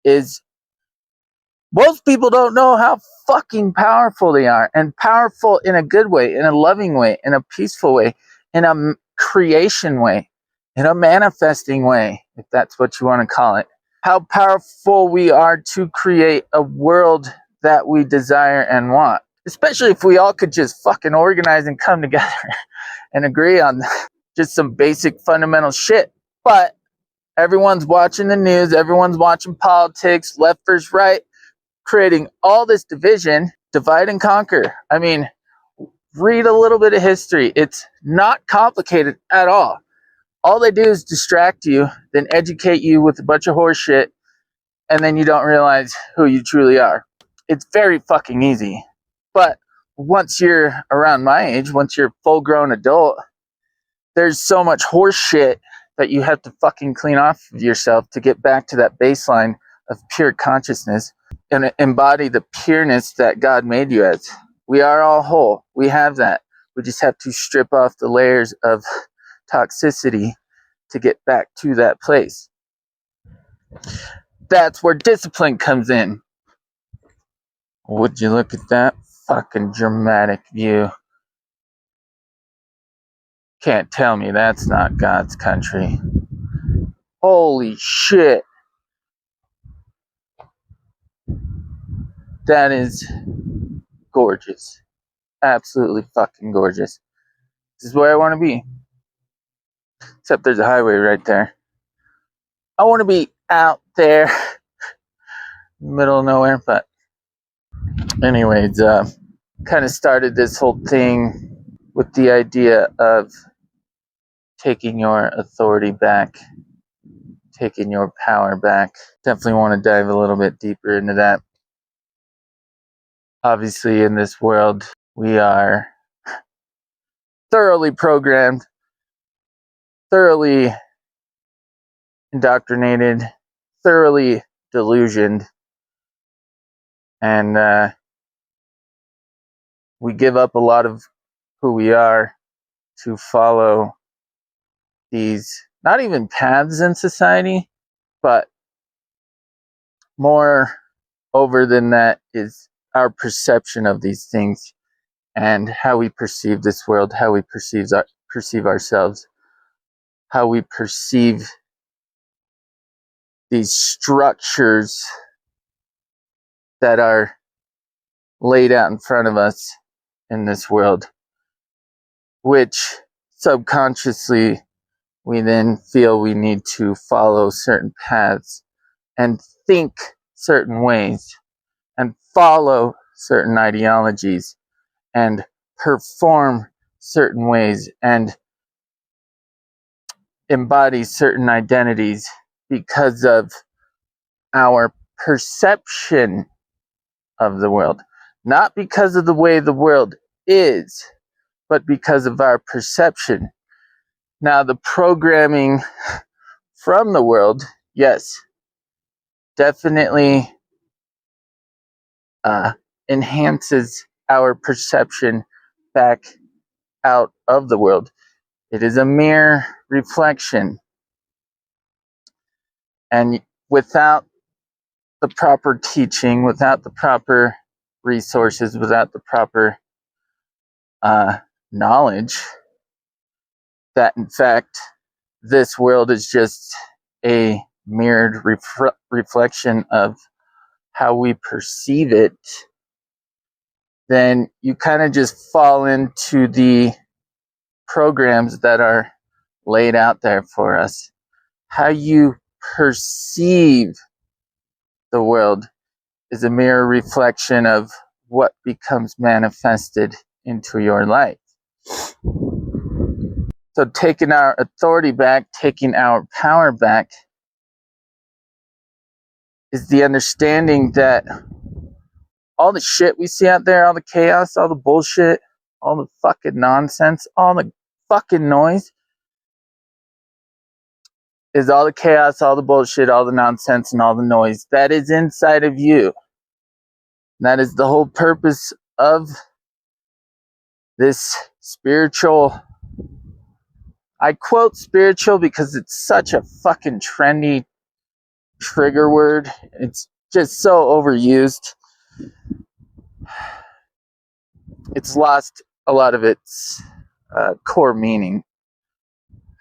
is most people don't know how fucking powerful they are, and powerful in a good way, in a loving way, in a peaceful way, in a creation way, in a manifesting way, if that's what you want to call it. How powerful we are to create a world that we desire and want. Especially if we all could just fucking organize and come together and agree on just some basic fundamental shit. But everyone's watching the news, everyone's watching politics, left versus right, creating all this division, divide and conquer. I mean, read a little bit of history. It's not complicated at all. All they do is distract you, then educate you with a bunch of horse shit, and then you don't realize who you truly are. It's very fucking easy. But once you're around my age, once you're a full-grown adult, there's so much horse shit that you have to fucking clean off of yourself to get back to that baseline of pure consciousness and embody the pureness that God made you as. We are all whole. We have that. We just have to strip off the layers of toxicity to get back to that place. That's where discipline comes in. Would you look at that fucking dramatic view? Can't tell me that's not God's country. Holy shit. That is gorgeous. Absolutely fucking gorgeous. This is where I want to be. Except there's a highway right there. I want to be out there in the middle of nowhere, but anyways, kind of started this whole thing with the idea of taking your authority back, taking your power back. Definitely want to dive a little bit deeper into that. Obviously, in this world, we are thoroughly programmed, thoroughly indoctrinated, thoroughly delusioned, and we give up a lot of who we are to follow these, not even paths in society, but more over than that is our perception of these things and how we perceive this world, how we perceive ourselves, how we perceive these structures that are laid out in front of us in this world, which subconsciously we then feel we need to follow certain paths and think certain ways and follow certain ideologies and perform certain ways and embody certain identities because of our perception of the world. Not because of the way the world is, but because of our perception. Now, the programming from the world, yes, definitely enhances our perception back out of the world. It is a mere reflection. And without the proper teaching, without the proper resources, without the proper knowledge that, in fact, this world is just a mirrored reflection of how we perceive it, then you kind of just fall into the programs that are laid out there for us. How you perceive the world is a mirror reflection of what becomes manifested into your life. So taking our authority back, taking our power back, is the understanding that all the shit we see out there, all the chaos, all the bullshit, all the fucking nonsense, all the fucking noise, is all the chaos, all the bullshit, all the nonsense, and all the noise that is inside of you. That is the whole purpose of this spiritual. I quote spiritual because it's such a fucking trendy trigger word. It's just so overused. It's lost a lot of its core meaning,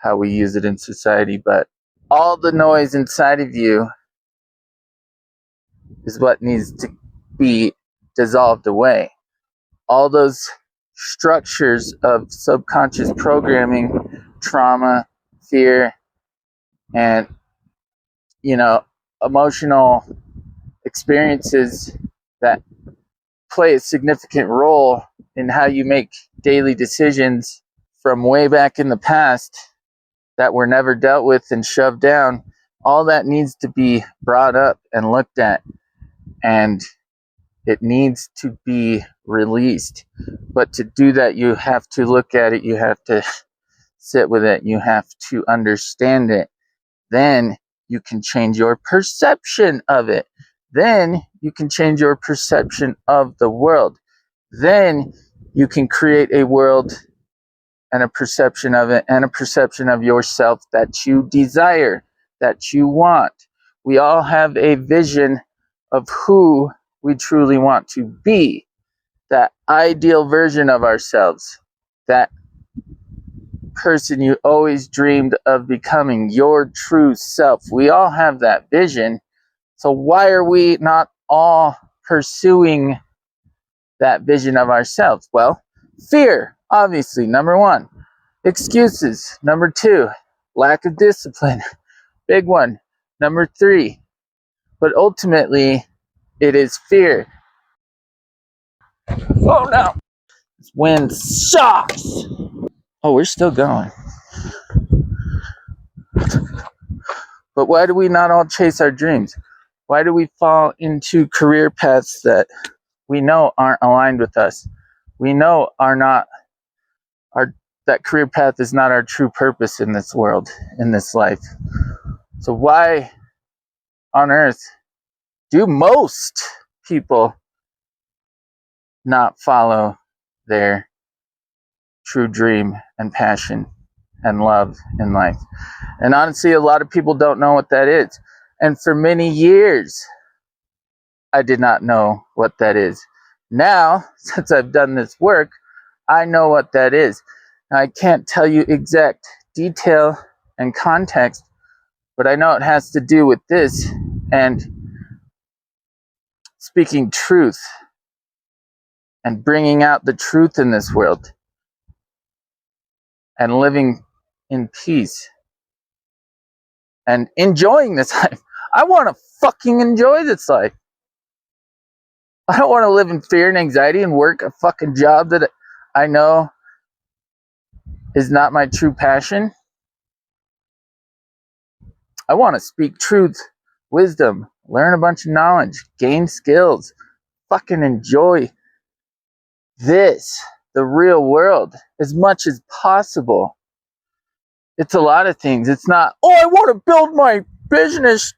how we use it in society. But all the noise inside of you is what needs to be dissolved away. All those structures of subconscious programming, trauma, fear, and emotional experiences that play a significant role in how you make daily decisions from way back in the past that were never dealt with and shoved down. All that needs to be brought up and looked at, and it needs to be released. But to do that, you have to look at it, you have to sit with it, you have to understand it. Then you can change your perception of it. Then you can change your perception of the world. Then you can create a world and a perception of it and a perception of yourself that you desire, that you want. We all have a vision of who we truly want to be, that ideal version of ourselves, that person you always dreamed of becoming, your true self. We all have that vision. So why are we not all pursuing that vision of ourselves? Well, fear, obviously, number one. Excuses, number two. Lack of discipline, big one. Number three. But ultimately, it is fear. Oh no! Wind sucks! Oh, we're still going. But why do we not all chase our dreams? Why do we fall into career paths that we know aren't aligned with us? We know that career path is not our true purpose in this world, in this life. So why on earth do most people not follow their true dream and passion and love in life? And honestly, a lot of people don't know what that is. And for many years, I did not know what that is. Now, since I've done this work, I know what that is. I can't tell you exact detail and context, but I know it has to do with this and speaking truth and bringing out the truth in this world and living in peace and enjoying this life. I want to fucking enjoy this life. I don't want to live in fear and anxiety and work a fucking job that I know is not my true passion. I want to speak truth, wisdom, learn a bunch of knowledge, gain skills, fucking enjoy this, the real world, as much as possible. It's a lot of things. It's not, oh, I want to build my business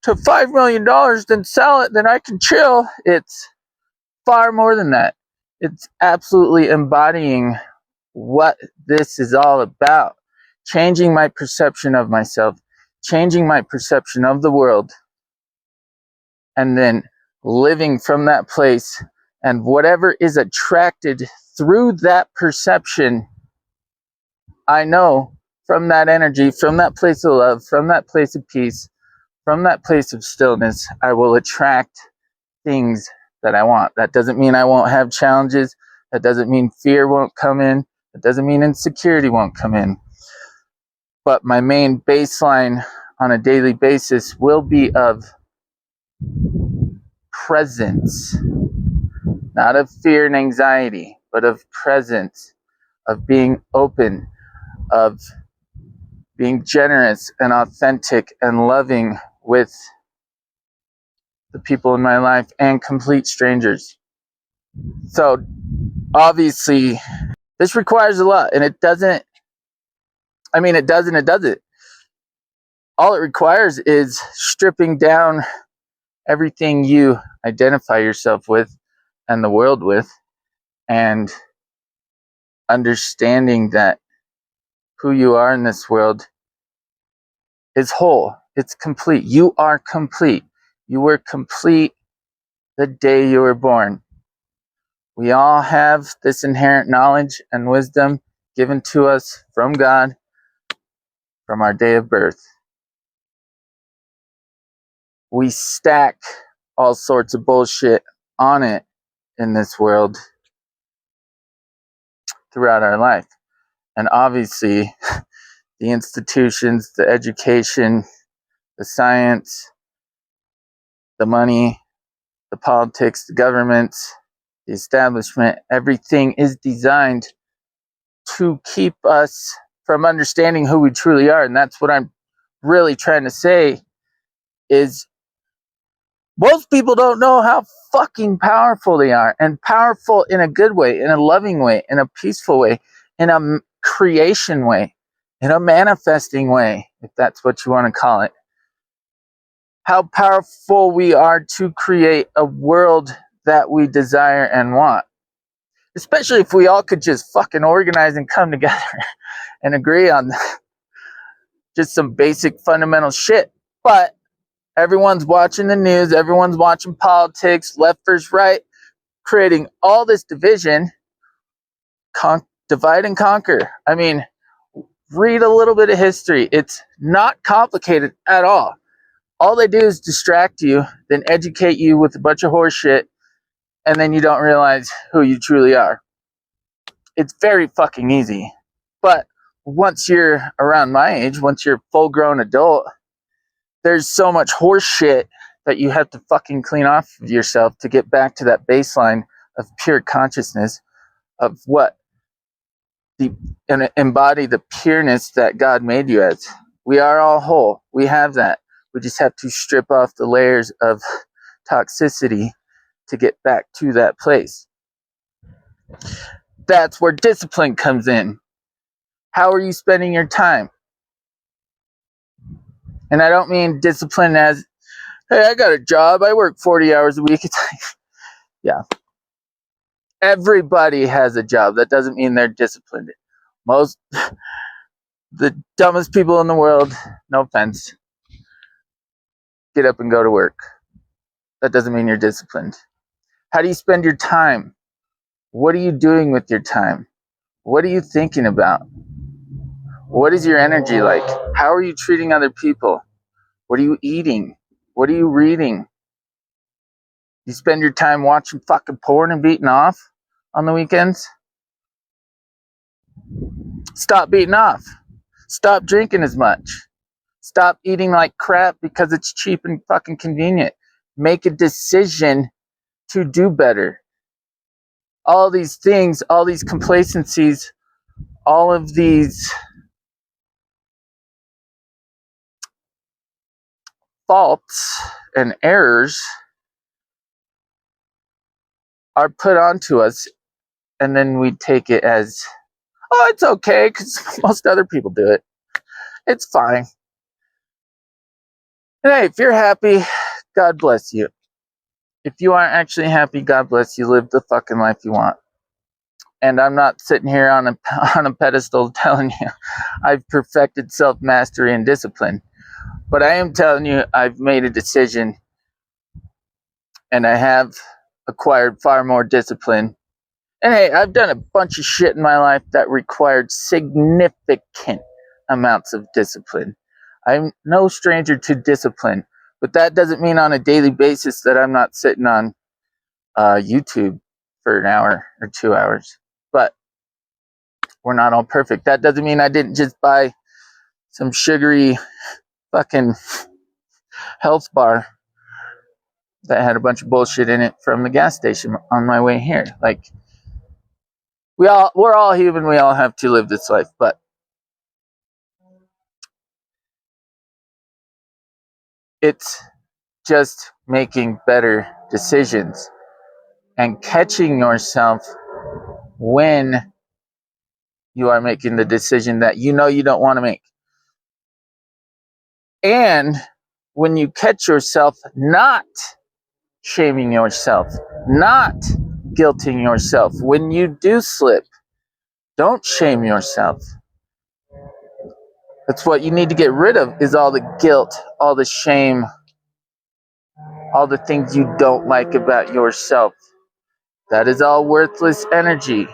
to $5 million, then sell it, then I can chill. It's far more than that. It's absolutely embodying what this is all about. Changing my perception of myself, changing my perception of the world, and then living from that place. And whatever is attracted through that perception, I know from that energy, from that place of love, from that place of peace, from that place of stillness, I will attract things that I want. That doesn't mean I won't have challenges. That doesn't mean fear won't come in. That doesn't mean insecurity won't come in. But my main baseline on a daily basis will be of presence, not of fear and anxiety, but of presence, of being open, of being generous and authentic and loving with the people in my life and complete strangers. So obviously this requires a lot, and it does and it doesn't. All it requires is stripping down everything you identify yourself with and the world with, and understanding that who you are in this world is whole. It's complete. You are complete. You were complete the day you were born. We all have this inherent knowledge and wisdom given to us from God from our day of birth. We stack all sorts of bullshit on it in this world throughout our life. And obviously, the institutions, the education, the science, the money, the politics, the governments, the establishment, everything is designed to keep us from understanding who we truly are. And that's what I'm really trying to say is most people don't know how fucking powerful they are, and powerful in a good way, in a loving way, in a peaceful way, in a creation way, in a manifesting way, if that's what you want to call it. How powerful we are to create a world that we desire and want. Especially if we all could just fucking organize and come together and agree on just some basic fundamental shit. But everyone's watching the news, everyone's watching politics, left versus right, creating all this division, divide and conquer. I mean, read a little bit of history. It's not complicated at all. All they do is distract you, then educate you with a bunch of horse shit, and then you don't realize who you truly are. It's very fucking easy. But once you're around my age, once you're a full-grown adult, there's so much horse shit that you have to fucking clean off of yourself to get back to that baseline of pure consciousness of what and embody the pureness that God made you as. We are all whole. We have that. We just have to strip off the layers of toxicity to get back to that place. That's where discipline comes in. How are you spending your time? And I don't mean discipline as, hey, I got a job, I work 40 hours a week. It's like, yeah. Everybody has a job. That doesn't mean they're disciplined. Most, the dumbest people in the world, no offense, get up and go to work. That doesn't mean you're disciplined. How do you spend your time? What are you doing with your time? What are you thinking about? What is your energy like? How are you treating other people? What are you eating? What are you reading? You spend your time watching fucking porn and beating off on the weekends? Stop beating off. Stop drinking as much. Stop eating like crap because it's cheap and fucking convenient. Make a decision to do better. All these things, all these complacencies, all of these faults and errors are put onto us, and then we take it as, oh, it's okay because most other people do it. It's fine. And hey, if you're happy, God bless you. If you aren't actually happy, God bless you. Live the fucking life you want. And I'm not sitting here on a pedestal telling you I've perfected self-mastery and discipline. But I am telling you I've made a decision and I have acquired far more discipline. And hey, I've done a bunch of shit in my life that required significant amounts of discipline. I'm no stranger to discipline, but that doesn't mean on a daily basis that I'm not sitting on YouTube for an hour or 2 hours. But we're not all perfect. That doesn't mean I didn't just buy some sugary fucking health bar that had a bunch of bullshit in it from the gas station on my way here. Like, we're all human. We all have to live this life, but it's just making better decisions and catching yourself when you are making the decision that you know you don't want to make. And when you catch yourself not shaming yourself, not guilting yourself, when you do slip, don't shame yourself. That's what you need to get rid of, is all the guilt, all the shame, all the things you don't like about yourself. That is all worthless energy.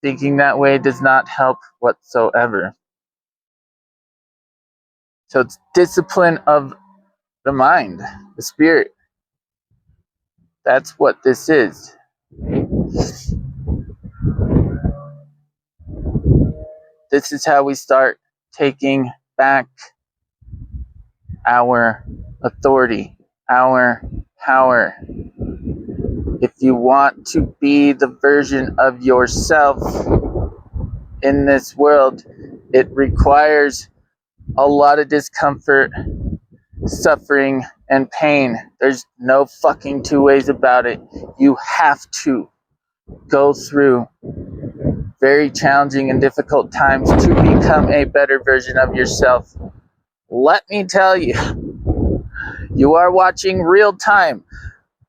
Thinking that way does not help whatsoever. So it's discipline of the mind, the spirit. That's what this is. This is how we start taking back our authority, our power. If you want to be the version of yourself in this world, it requires a lot of discomfort, suffering, and pain. There's no fucking two ways about it. You have to go through very challenging and difficult times to become a better version of yourself. Let me tell you, you are watching real time.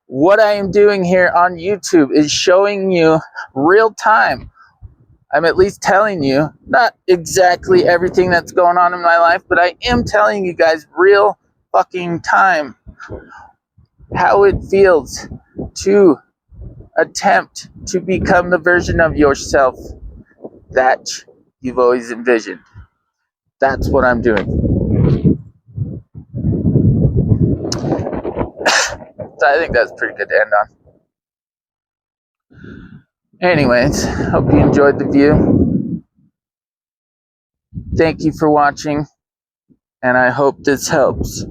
What I am doing here on YouTube is showing you real time. I'm at least telling you, not exactly everything that's going on in my life, but I am telling you guys real fucking time how it feels to attempt to become the version of yourself that you've always envisioned. That's what I'm doing. So I think that's pretty good to end on. Anyways, hope you enjoyed the view. Thank you for watching, and I hope this helps.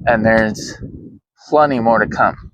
And there's plenty more to come.